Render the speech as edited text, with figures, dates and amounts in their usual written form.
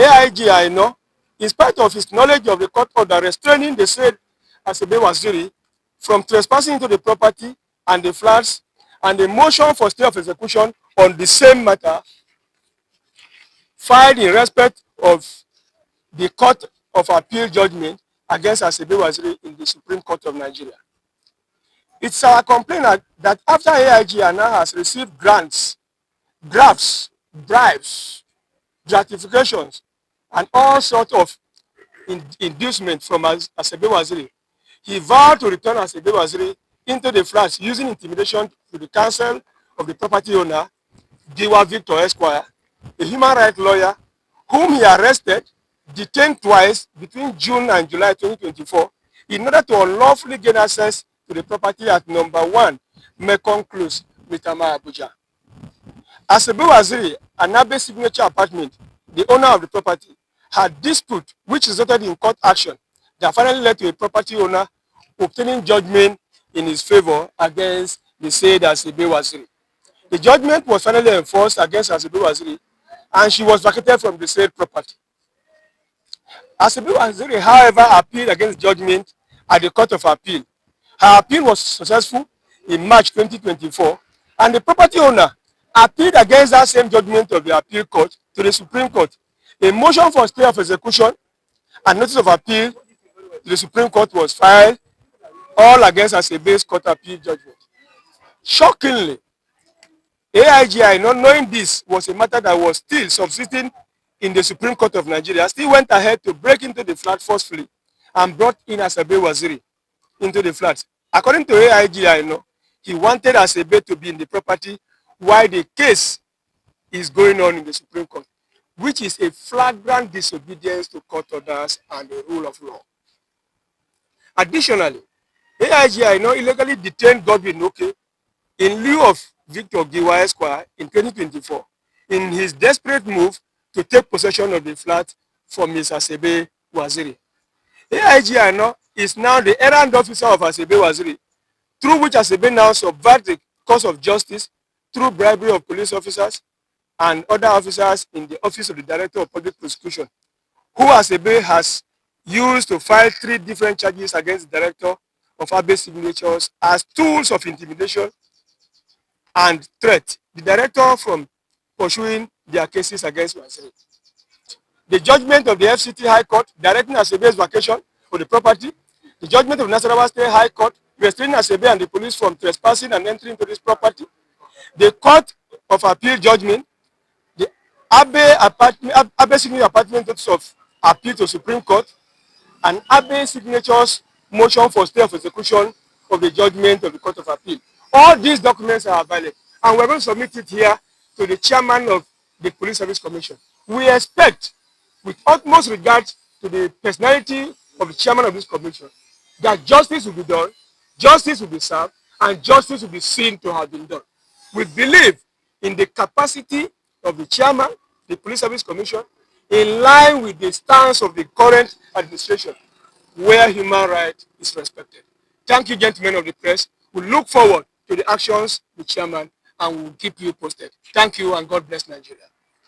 AIG Aina, in spite of his knowledge of the court order restraining the said Asabe Waziri from trespassing into the property and the flats, and the motion for stay of execution on the same matter filed in respect of the Court of Appeal judgment against Asabe Waziri in the Supreme Court of Nigeria. It's our complaint that after AIG Aina has received grants, grafts, bribes, gratifications, and all sorts of inducement from Asabe Waziri, he vowed to return Asabe Waziri into the flats using intimidation to the counsel of the property owner, Giwa Victor Esquire, a human rights lawyer, whom he arrested, detained twice between June and July 2024 in order to unlawfully gain access to the property at number 1 Mekong Close, Mitama, Abuja. Asabe Waziri, an Abe signature apartment, the owner of the property, had dispute which resulted in court action that finally led to a property owner obtaining judgment in his favor against the said Asabe Waziri. The judgment was finally enforced against Asabe Waziri, and she was vacated from the said property. Asabe Waziri, however, appealed against judgment at the Court of Appeal. Her appeal was successful in March 2024, and the property owner appealed against that same judgment of the appeal court to the Supreme Court. A motion for stay of execution and notice of appeal to the Supreme Court was filed, all against Asabe's court appeal judgment. Shockingly, AIG, not knowing this was a matter that was still subsisting in the Supreme Court of Nigeria, still went ahead to break into the flat forcefully and brought in Asabe Waziri into the flat. According to AIG, he wanted Asabe to be in the property while the case is going on in the Supreme Court, which is a flagrant disobedience to court orders and the rule of law. Additionally, AIG illegally detained Godwin Oke in lieu of Victor Giwa Esquire in 2024 in his desperate move to take possession of the flat from Ms. Asabe Waziri. AIG is now the errand officer of Asabe Waziri, through which Asabe now subverts the course of justice through bribery of police officers and other officers in the Office of the Director of Public Prosecution, who Asabe has used to file 3 different charges against the Director of Abe Signatures as tools of intimidation and threat the Director from pursuing their cases against Waziri. The judgment of the FCT High Court directing Asabe's vacation of the property, the judgment of Nasarawa State High Court restraining Asabe and the police from trespassing and entering into this property, the Court of Appeal judgment, the Abe Signature Apartment Notice of Appeal to Supreme Court, and Abe Signature's motion for stay of execution of the judgment of the Court of Appeal. All these documents are available, and we're going to submit it here to the chairman of the Police Service Commission. We expect, with utmost regard to the personality of the chairman of this commission, that justice will be done, justice will be served, and justice will be seen to have been done. We believe in the capacity of the chairman, the Police Service Commission, in line with the stance of the current administration, where human rights is respected. Thank you, gentlemen of the press. We look forward to the actions of the chairman, and we will keep you posted. Thank you, and God bless Nigeria.